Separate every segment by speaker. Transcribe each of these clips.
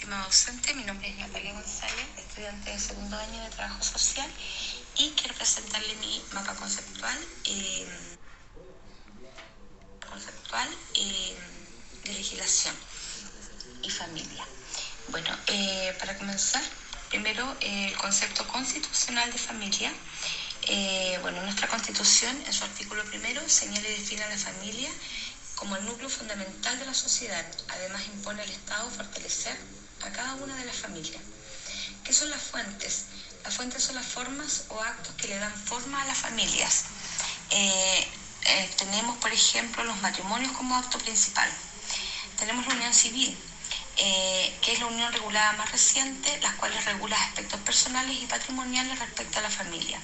Speaker 1: estimado docente. Mi nombre es Natalia González, estudiante de segundo año de Trabajo Social, y quiero presentarle mi mapa conceptual de legislación y familia. Bueno, para comenzar, primero el concepto constitucional de familia. Nuestra Constitución, en su artículo primero, señala y define a la familia como el núcleo fundamental de la sociedad. Además, impone al Estado fortalecer a cada una de las familias. ¿Qué son las fuentes? Las fuentes son las formas o actos que le dan forma a las familias. Tenemos, por ejemplo, los matrimonios como acto principal. Tenemos la unión civil, que es la unión regulada más reciente, las cuales regula aspectos personales y patrimoniales respecto a la familia.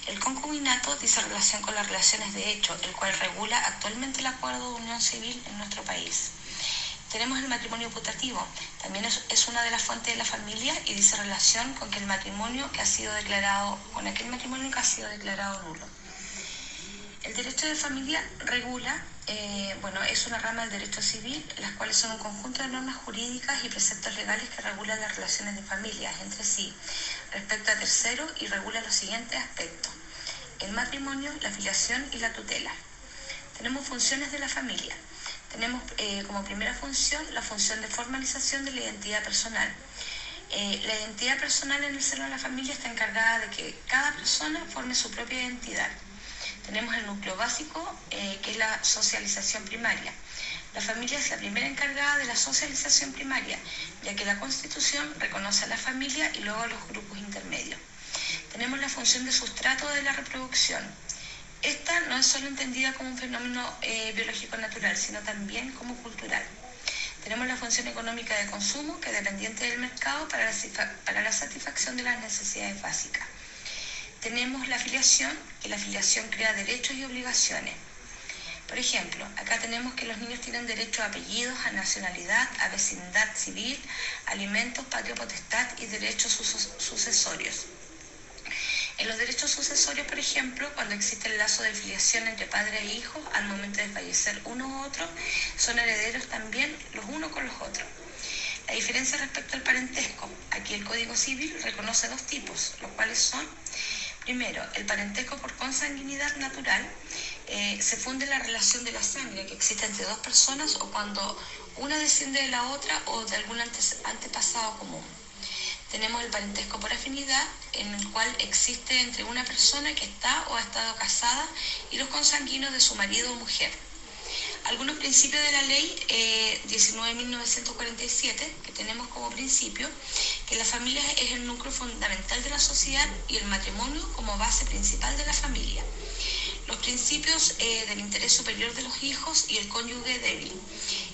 Speaker 1: El concubinato dice relación con las relaciones de hecho, el cual regula actualmente el acuerdo de unión civil en nuestro país. Tenemos el matrimonio putativo, también es una de las fuentes de la familia y dice relación con que el matrimonio que ha sido declarado, con aquel matrimonio que ha sido declarado nulo. El derecho de familia regula, es una rama del derecho civil, las cuales son un conjunto de normas jurídicas y preceptos legales que regulan las relaciones de familias entre sí, respecto a terceros, y regula los siguientes aspectos: el matrimonio, la filiación y la tutela. Tenemos funciones de la familia. Tenemos como primera función la función de formalización de la identidad personal. La identidad personal en el seno de la familia está encargada de que cada persona forme su propia identidad. Tenemos el núcleo básico, que es la socialización primaria. La familia es la primera encargada de la socialización primaria, ya que la Constitución reconoce a la familia y luego a los grupos intermedios. Tenemos la función de sustrato de la reproducción. Esta no es solo entendida como un fenómeno biológico natural, sino también como cultural. Tenemos la función económica de consumo, que es dependiente del mercado para la satisfacción de las necesidades básicas. Tenemos la filiación, que la filiación crea derechos y obligaciones. Por ejemplo, acá tenemos que los niños tienen derecho a apellidos, a nacionalidad, a vecindad civil, alimentos, patria potestad y derechos sucesorios. En los derechos sucesorios, por ejemplo, cuando existe el lazo de filiación entre padre e hijo, al momento de fallecer uno u otro, son herederos también los unos con los otros. La diferencia respecto al parentesco: aquí el Código Civil reconoce dos tipos, los cuales son: primero, el parentesco por consanguinidad natural, se funde la relación de la sangre que existe entre dos personas o cuando una desciende de la otra o de algún antepasado común. Tenemos el parentesco por afinidad, en el cual existe entre una persona que está o ha estado casada y los consanguíneos de su marido o mujer. Algunos principios de la ley 19.947, que tenemos como principio que la familia es el núcleo fundamental de la sociedad y el matrimonio como base principal de la familia. Los principios del interés superior de los hijos y el cónyuge débil.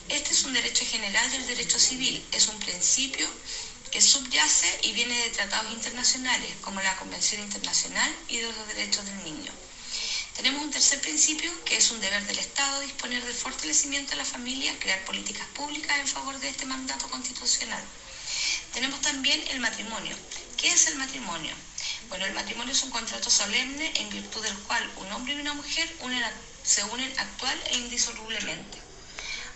Speaker 1: Este es un derecho general del derecho civil, es un principio que subyace y viene de tratados internacionales como la Convención Internacional y de los Derechos del Niño. Tenemos un tercer principio, que es un deber del Estado disponer del fortalecimiento de la familia, crear políticas públicas en favor de este mandato constitucional. Tenemos también el matrimonio. ¿Qué es el matrimonio? Bueno, el matrimonio es un contrato solemne en virtud del cual un hombre y una mujer se unen actual e indisolublemente.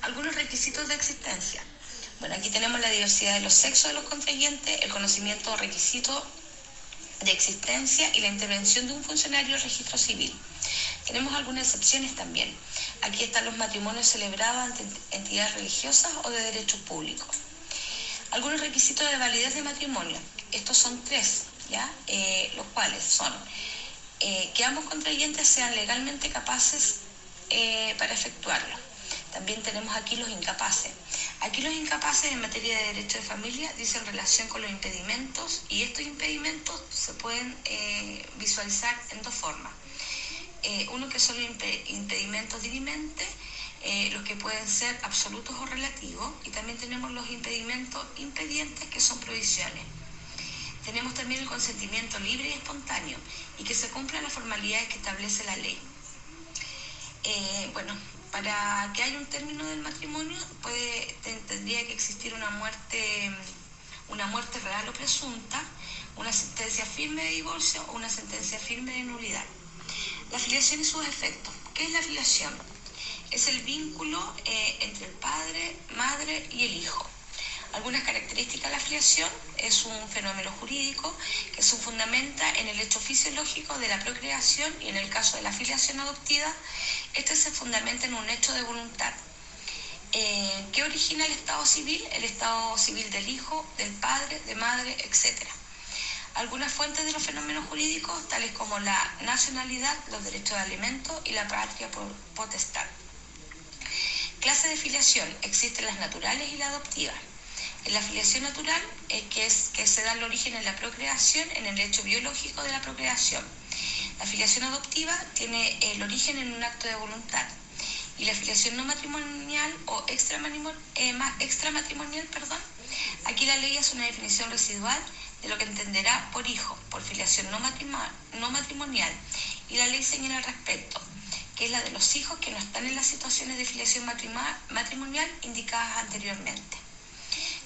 Speaker 1: Algunos requisitos de existencia. Bueno, aquí tenemos la diversidad de los sexos de los contrayentes, el conocimiento o requisito de existencia y la intervención de un funcionario de registro civil. Tenemos algunas excepciones también. Aquí están los matrimonios celebrados ante entidades religiosas o de derecho público. Algunos requisitos de validez de matrimonio. Estos son tres, los cuales son que ambos contrayentes sean legalmente capaces para efectuarlo. También tenemos aquí los incapaces. Aquí los incapaces en materia de derecho de familia dicen relación con los impedimentos, y estos impedimentos se pueden visualizar en dos formas. Uno que son los impedimentos dirimentes, los que pueden ser absolutos o relativos, y también tenemos los impedimentos impedientes, que son provisiones. Tenemos también el consentimiento libre y espontáneo, y que se cumplan las formalidades que establece la ley. Para que haya un término del matrimonio tendría que existir una muerte real o presunta, una sentencia firme de divorcio o una sentencia firme de nulidad. La filiación y sus efectos. ¿Qué es la filiación? Es el vínculo entre el padre, madre y el hijo. Algunas características de la filiación: es un fenómeno jurídico que se fundamenta en el hecho fisiológico de la procreación, y en el caso de la filiación adoptiva, este se fundamenta en un hecho de voluntad. ¿Qué origina el estado civil? El estado civil del hijo, del padre, de madre, etc. Algunas fuentes de los fenómenos jurídicos, tales como la nacionalidad, los derechos de alimento y la patria potestad. Clases de filiación: existen las naturales y las adoptivas. En la filiación natural, que se da el origen en la procreación, en el hecho biológico de la procreación. La filiación adoptiva tiene el origen en un acto de voluntad. Y la filiación no matrimonial o extramatrimonial, aquí la ley hace una definición residual de lo que entenderá por hijo, por filiación no matrimonial, y la ley señala al respecto, que es la de los hijos que no están en las situaciones de filiación matrimonial indicadas anteriormente.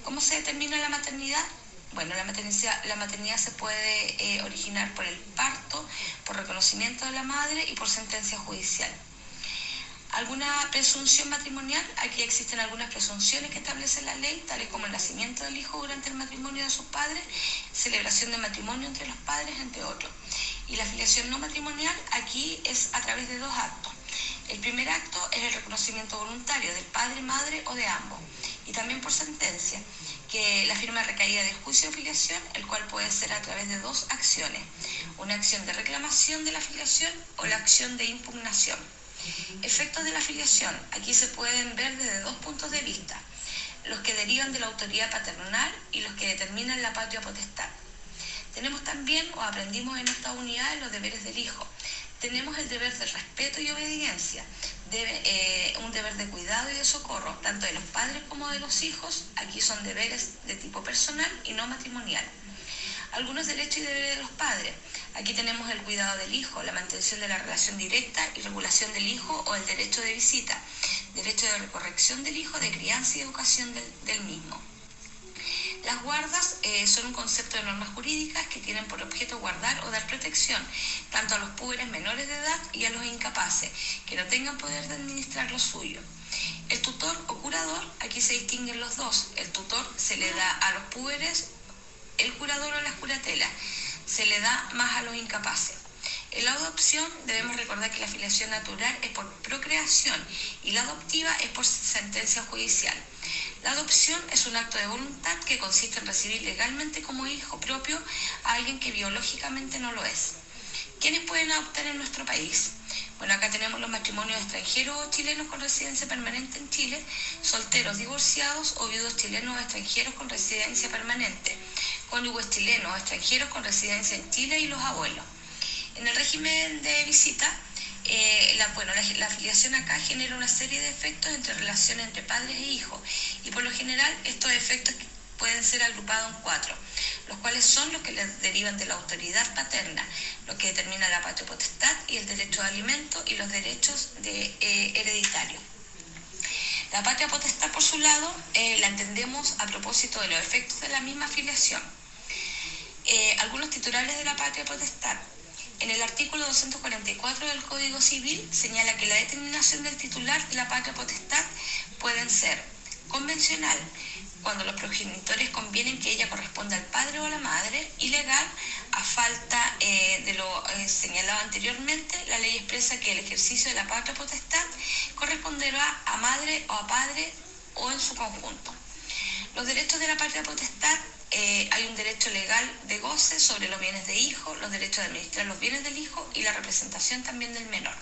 Speaker 1: ¿Cómo se determina la maternidad? Bueno, la maternidad se puede originar por el parto, por reconocimiento de la madre y por sentencia judicial. ¿Alguna presunción matrimonial? Aquí existen algunas presunciones que establece la ley, tales como el nacimiento del hijo durante el matrimonio de sus padres, celebración de matrimonio entre los padres, entre otros. Y la filiación no matrimonial aquí es a través de dos actos. El primer acto es el reconocimiento voluntario del padre, madre o de ambos, y también por sentencia, que la firma recaída del juicio de filiación, el cual puede ser a través de dos acciones: una acción de reclamación de la filiación o la acción de impugnación. Efectos de la filiación: aquí se pueden ver desde dos puntos de vista: los que derivan de la autoridad paternal y los que determinan la patria potestad. Tenemos también, o aprendimos en esta unidad, los deberes del hijo. Tenemos el deber de respeto y obediencia, un deber de cuidado y de socorro, tanto de los padres como de los hijos. Aquí son deberes de tipo personal y no matrimonial. Algunos derechos y deberes de los padres: aquí tenemos el cuidado del hijo, la mantención de la relación directa y regulación del hijo, o el derecho de visita, derecho de recorrección del hijo, de crianza y educación del mismo. Las guardas son un concepto de normas jurídicas que tienen por objeto guardar o dar protección tanto a los púberes menores de edad y a los incapaces que no tengan poder de administrar lo suyo. El tutor o curador: aquí se distinguen los dos. El tutor se le da a los púberes, el curador o las curatelas se le da más a los incapaces. En la adopción debemos recordar que la filiación natural es por procreación y la adoptiva es por sentencia judicial. La adopción es un acto de voluntad que consiste en recibir legalmente como hijo propio a alguien que biológicamente no lo es. ¿Quiénes pueden adoptar en nuestro país? Bueno, acá tenemos los matrimonios extranjeros o chilenos con residencia permanente en Chile, solteros divorciados o viudos chilenos o extranjeros con residencia permanente, cónyuges chilenos o extranjeros con residencia en Chile y los abuelos. En el régimen de visita, la afiliación acá genera una serie de efectos entre relaciones entre padres e hijos, y por lo general estos efectos pueden ser agrupados en 4, los cuales son los que derivan de la autoridad paterna, los que determinan la patria potestad y el derecho de alimento y los derechos hereditarios. La patria potestad, por su lado, la entendemos a propósito de los efectos de la misma afiliación. Algunos titulares de la patria potestad. En el artículo 244 del Código Civil señala que la determinación del titular de la patria potestad pueden ser convencional, cuando los progenitores convienen que ella corresponda al padre o a la madre; y legal, a falta de lo señalado anteriormente, la ley expresa que el ejercicio de la patria potestad corresponderá a madre o a padre o en su conjunto. Los derechos de la patria potestad: hay un derecho legal de goce sobre los bienes de hijo, los derechos de administrar los bienes del hijo y la representación también del menor.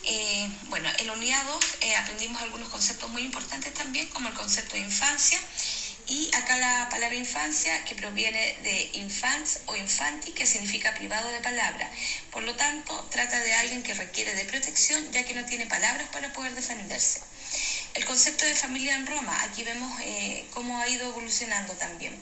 Speaker 1: En la unidad 2 aprendimos algunos conceptos muy importantes también, como el concepto de infancia, y acá la palabra infancia, que proviene de infans o infanti, que significa privado de palabra. Por lo tanto, trata de alguien que requiere de protección, ya que no tiene palabras para poder defenderse. El concepto de familia en Roma: aquí vemos cómo ha ido evolucionando también.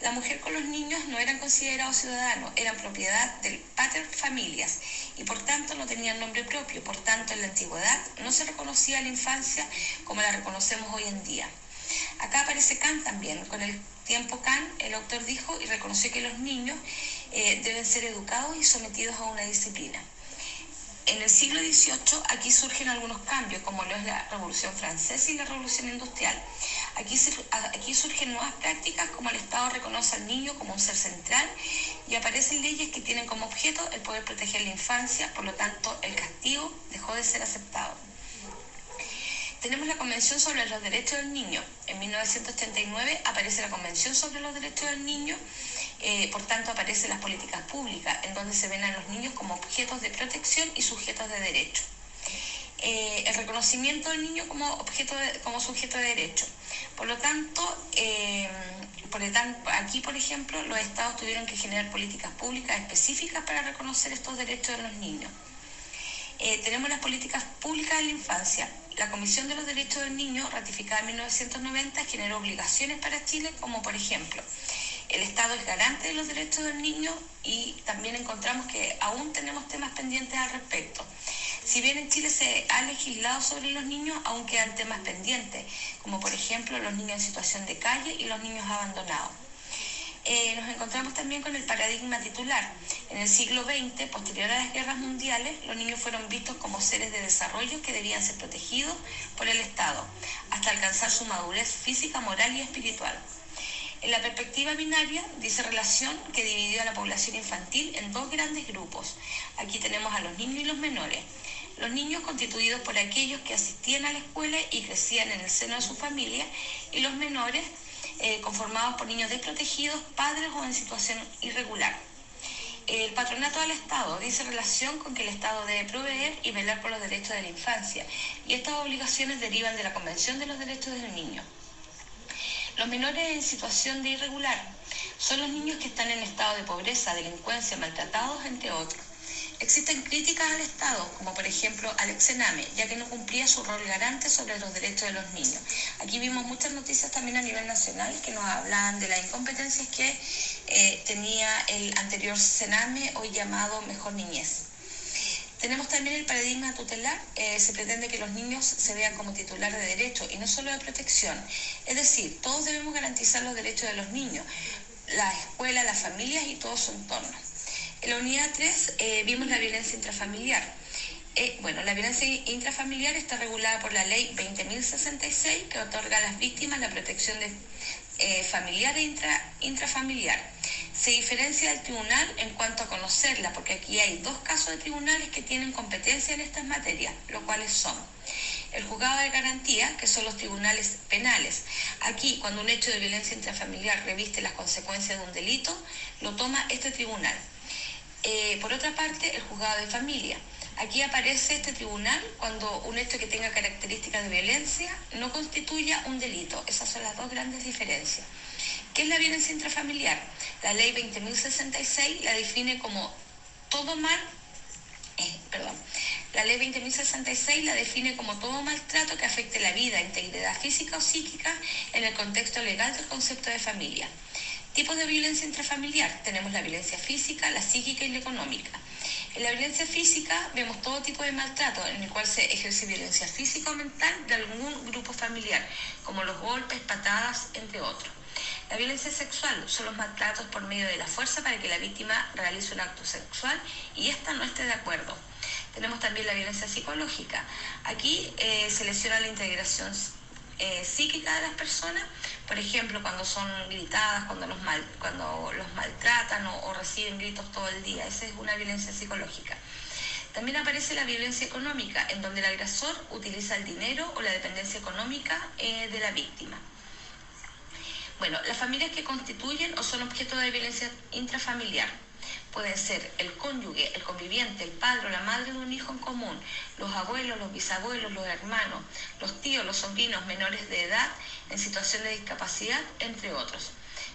Speaker 1: La mujer con los niños no eran considerados ciudadanos, eran propiedad del pater familias y por tanto no tenían nombre propio. Por tanto, en la antigüedad no se reconocía a la infancia como la reconocemos hoy en día. Acá aparece Kant también. Con el tiempo Kant, el autor, dijo y reconoció que los niños deben ser educados y sometidos a una disciplina. En el siglo XVIII aquí surgen algunos cambios, como lo es la Revolución Francesa y la Revolución Industrial. Aquí surgen nuevas prácticas como el Estado reconoce al niño como un ser central y aparecen leyes que tienen como objeto el poder proteger la infancia, por lo tanto el castigo dejó de ser aceptado. Tenemos la Convención sobre los Derechos del Niño. En 1939 aparece la Convención sobre los Derechos del Niño, por tanto aparecen las políticas públicas, en donde se ven a los niños como objetos de protección y sujetos de derecho. El reconocimiento del niño como sujeto de derecho. Por lo tanto, aquí, por ejemplo, los estados tuvieron que generar políticas públicas específicas para reconocer estos derechos de los niños. Tenemos las políticas públicas de la infancia. La Comisión de los Derechos del Niño, ratificada en 1990, generó obligaciones para Chile, como por ejemplo, el Estado es garante de los derechos del niño y también encontramos que aún tenemos temas pendientes al respecto. Si bien en Chile se ha legislado sobre los niños, aún quedan temas pendientes, como por ejemplo los niños en situación de calle y los niños abandonados. Nos encontramos también con el paradigma titular. En el siglo XX, posterior a las guerras mundiales, los niños fueron vistos como seres de desarrollo que debían ser protegidos por el Estado, hasta alcanzar su madurez física, moral y espiritual. En la perspectiva binaria, dice relación que dividió a la población infantil en dos grandes grupos. Aquí tenemos a los niños y los menores. Los niños constituidos por aquellos que asistían a la escuela y crecían en el seno de su familia, y los menores conformados por niños desprotegidos, padres o en situación irregular. El patronato del Estado dice relación con que el Estado debe proveer y velar por los derechos de la infancia, y estas obligaciones derivan de la Convención de los Derechos del Niño. Los menores en situación de irregular son los niños que están en estado de pobreza, delincuencia, maltratados, entre otros. Existen críticas al Estado, como por ejemplo al Exename, ya que no cumplía su rol garante sobre los derechos de los niños. Aquí vimos muchas noticias también a nivel nacional que nos hablaban de las incompetencias que tenía el anterior Sename, hoy llamado Mejor Niñez. Tenemos también el paradigma tutelar. Se pretende que los niños se vean como titular de derecho y no solo de protección. Es decir, todos debemos garantizar los derechos de los niños, la escuela, las familias y todo su entorno. En la unidad 3 vimos la violencia intrafamiliar. La violencia intrafamiliar está regulada por la ley 20.066, que otorga a las víctimas la protección familiar e intrafamiliar. Se diferencia del tribunal en cuanto a conocerla, porque aquí hay dos casos de tribunales que tienen competencia en estas materias, los cuales son el juzgado de garantía, que son los tribunales penales. Aquí, cuando un hecho de violencia intrafamiliar reviste las consecuencias de un delito, lo toma este tribunal. Por otra parte, el juzgado de familia. Aquí aparece este tribunal cuando un hecho que tenga características de violencia no constituya un delito. Esas son las dos grandes diferencias. ¿Qué es la violencia intrafamiliar? La ley 20.066 la define como todo La ley 20.066 la define como todo maltrato que afecte la vida, integridad física o psíquica en el contexto legal del concepto de familia. Tipos de violencia intrafamiliar. Tenemos la violencia física, la psíquica y la económica. En la violencia física vemos todo tipo de maltrato en el cual se ejerce violencia física o mental de algún grupo familiar, como los golpes, patadas, entre otros. La violencia sexual son los maltratos por medio de la fuerza para que la víctima realice un acto sexual y ésta no esté de acuerdo. Tenemos también la violencia psicológica. Aquí se lesiona la integración psíquica de las personas, por ejemplo, cuando son gritadas, cuando los maltratan o reciben gritos todo el día. Esa es una violencia psicológica. También aparece la violencia económica, en donde el agresor utiliza el dinero o la dependencia económica de la víctima. Las familias que constituyen o son objeto de violencia intrafamiliar pueden ser el cónyuge, el conviviente, el padre o la madre de un hijo en común, los abuelos, los bisabuelos, los hermanos, los tíos, los sobrinos menores de edad en situación de discapacidad, entre otros.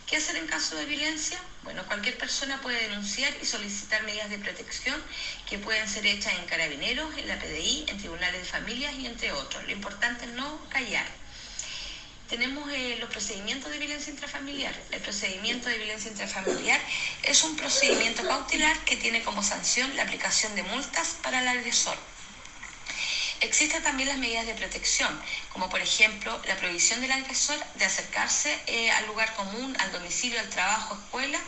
Speaker 1: ¿Qué hacer en caso de violencia? Cualquier persona puede denunciar y solicitar medidas de protección que pueden ser hechas en Carabineros, en la PDI, en tribunales de familias y entre otros. Lo importante es no callar. Tenemos los procedimientos de violencia intrafamiliar. El procedimiento de violencia intrafamiliar es un procedimiento cautelar que tiene como sanción la aplicación de multas para el agresor. Existen también las medidas de protección, como por ejemplo la prohibición del agresor de acercarse al lugar común, al domicilio, al trabajo, escuela,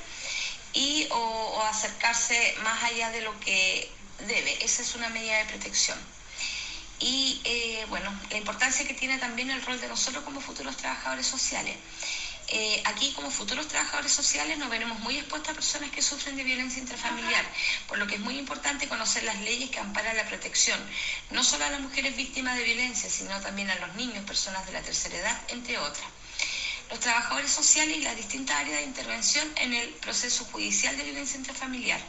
Speaker 1: o acercarse más allá de lo que debe. Esa es una medida de protección. Y bueno, la importancia que tiene también el rol de nosotros como futuros trabajadores sociales. Aquí como futuros trabajadores sociales nos veremos muy expuestos a personas que sufren de violencia intrafamiliar, por lo que es muy importante conocer las leyes que amparan la protección, no solo a las mujeres víctimas de violencia, sino también a los niños, personas de la tercera edad, entre otras. Los trabajadores sociales y las distintas áreas de intervención en el proceso judicial de violencia intrafamiliar.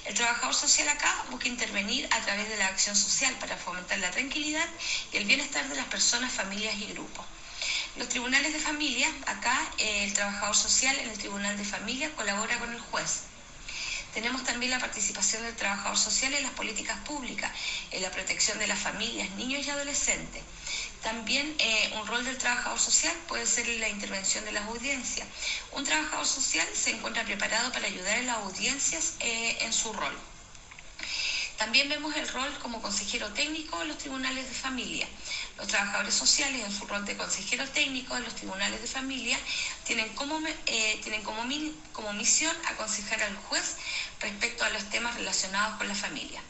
Speaker 1: El trabajador social acá busca intervenir a través de la acción social para fomentar la tranquilidad y el bienestar de las personas, familias y grupos. Los tribunales de familia, acá el trabajador social en el tribunal de familia colabora con el juez. Tenemos también la participación del trabajador social en las políticas públicas, en la protección de las familias, niños y adolescentes. También un rol del trabajador social puede ser la intervención de las audiencias. Un trabajador social se encuentra preparado para ayudar en las audiencias en su rol. También vemos el rol como consejero técnico en los tribunales de familia. Los trabajadores sociales en su rol de consejero técnico en los tribunales de familia tienen como misión aconsejar al juez respecto a los temas relacionados con la familia.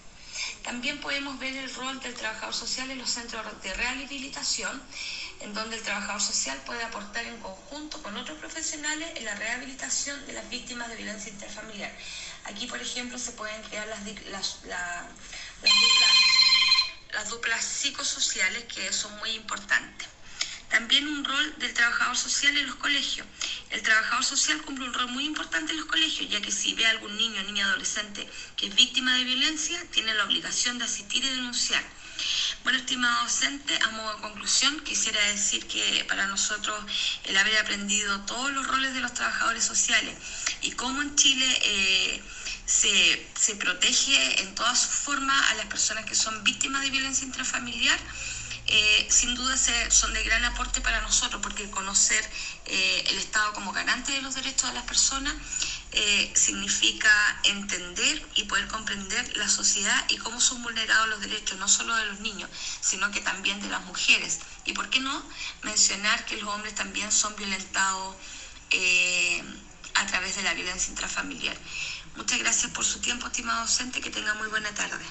Speaker 1: También podemos ver el rol del trabajador social en los centros de rehabilitación, en donde el trabajador social puede aportar en conjunto con otros profesionales en la rehabilitación de las víctimas de violencia intrafamiliar. Aquí, por ejemplo, se pueden crear las duplas psicosociales, que son muy importantes. También un rol del trabajador social en los colegios. El trabajador social cumple un rol muy importante en los colegios, ya que si ve a algún niño o niña adolescente que es víctima de violencia, tiene la obligación de asistir y denunciar. Bueno, estimado docente, a modo de conclusión, quisiera decir que para nosotros el haber aprendido todos los roles de los trabajadores sociales y cómo en Chile se protege en todas sus formas a las personas que son víctimas de violencia intrafamiliar, sin duda son de gran aporte para nosotros, porque conocer el Estado como garante de los derechos de las personas significa entender y poder comprender la sociedad y cómo son vulnerados los derechos, no solo de los niños, sino que también de las mujeres. Y por qué no mencionar que los hombres también son violentados a través de la violencia intrafamiliar. Muchas gracias por su tiempo, estimado docente, que tenga muy buena tarde.